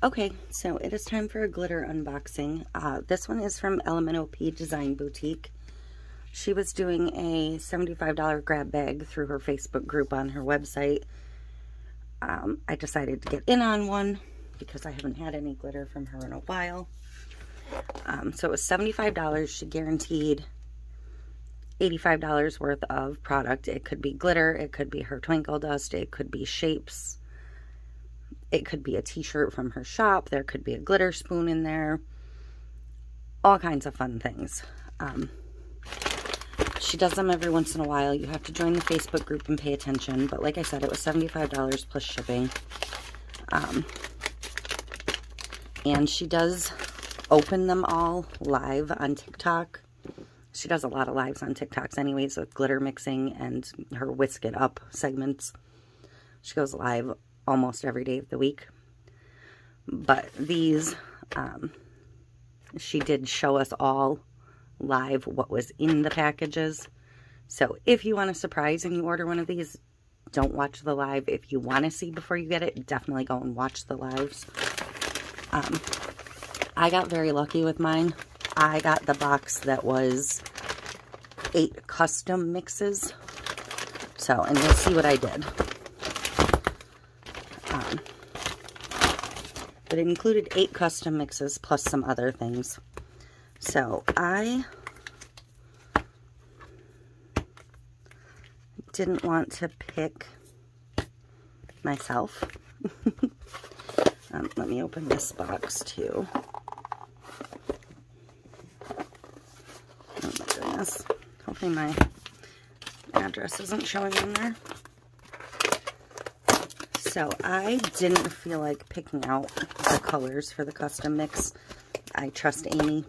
Okay, so it is time for a glitter unboxing. This one is from LMNOP Design Boutique. She was doing a $75 grab bag through her Facebook group on her website. I decided to get in on one because I haven't had any glitter from her in a while. So it was $75. She guaranteed $85 worth of product. It could be glitter, it could be her twinkle dust, it could be shapes, it could be a t-shirt from her shop, there could be a glitter spoon in there, all kinds of fun things. She does them every once in a while. You have to join the Facebook group and pay attention, but like I said, it was $75 plus shipping. And she does open them all live on TikTok. She does a lot of lives on TikToks anyways with glitter mixing and her Whisk It Up segments. She goes live almost every day of the week. But these, she did show us all live what was in the packages. So if you want a surprise and you order one of these, don't watch the live. If you want to see before you get it, definitely go and watch the lives. I got very lucky with mine. I got the box that was 8 custom mixes. So, and you'll see what I did. But it included 8 custom mixes plus some other things. So I didn't want to pick myself. Let me open this box too. Oh my goodness. Hopefully my address isn't showing in there. So I didn't feel like picking out the colors for the custom mix. I trust Amy.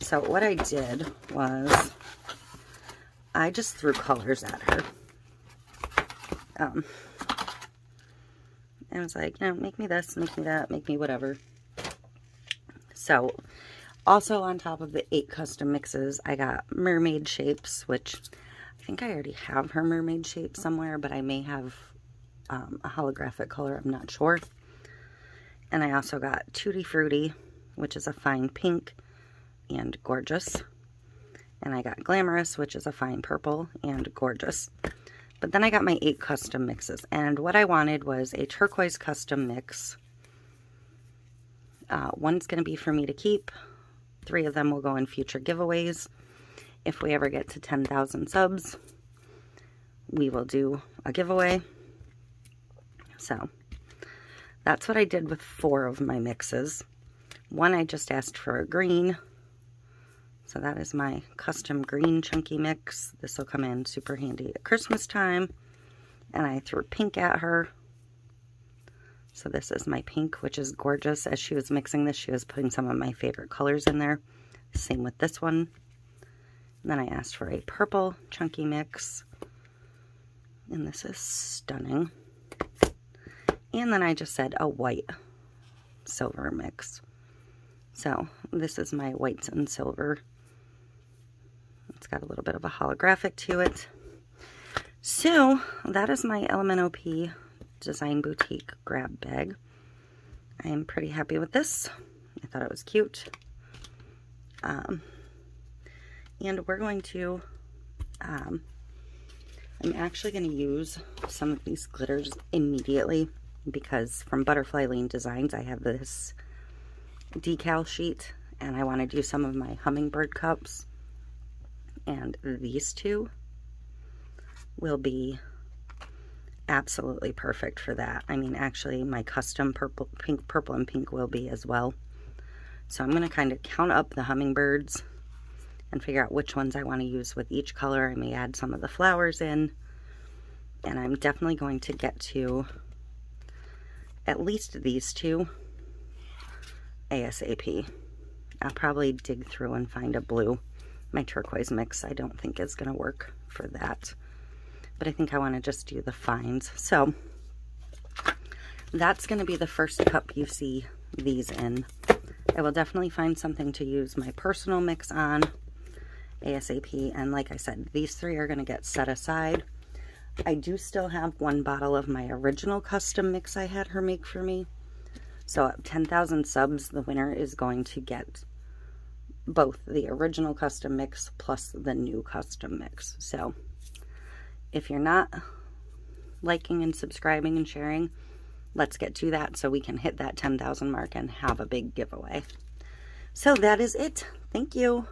So what I did was I just threw colors at her. And I was like, you know, make me this, make me that, make me whatever. So also on top of the 8 custom mixes, I got mermaid shapes, which I think I already have her mermaid shape somewhere, but I may have a holographic color, I'm not sure. And I also got Tutti Frutti, which is a fine pink and gorgeous. And I got Glamorous, which is a fine purple and gorgeous. But then I got my 8 custom mixes. And what I wanted was a turquoise custom mix. One's going to be for me to keep. 3 of them will go in future giveaways. If we ever get to 10,000 subs, we will do a giveaway. So that's what I did with 4 of my mixes. One I just asked for a green. So that is my custom green chunky mix. This will come in super handy at Christmas time. And I threw pink at her. So this is my pink, which is gorgeous. As she was mixing this, she was putting some of my favorite colors in there. Same with this one. And then I asked for a purple chunky mix. And this is stunning. And then I just said a white silver mix. So this is my whites and silver. It's got a little bit of a holographic to it. So that is my LMNOP Design Boutique grab bag. I am pretty happy with this. I thought it was cute. And we're going to, I'm actually going to use some of these glitters immediately because from Butterfly Lane Designs I have this decal sheet and I want to do some of my hummingbird cups, and these 2 will be absolutely perfect for that. I mean, actually my custom purple and pink will be as well. So I'm going to kind of count up the hummingbirds and figure out which ones I want to use with each color. I may add some of the flowers in, and I'm definitely going to get to at least these 2 ASAP. I'll probably dig through and find a blue. My turquoise mix I don't think is going to work for that, but I think I want to just do the fines. So that's going to be the first cup you see these in. I will definitely find something to use my personal mix on ASAP, and like I said, these 3 are going to get set aside. I do still have 1 bottle of my original custom mix I had her make for me, So at 10,000 subs, the winner is going to get both the original custom mix plus the new custom mix. So if you're not liking and subscribing and sharing, let's get to that so we can hit that 10,000 mark and have a big giveaway. So that is it. Thank you.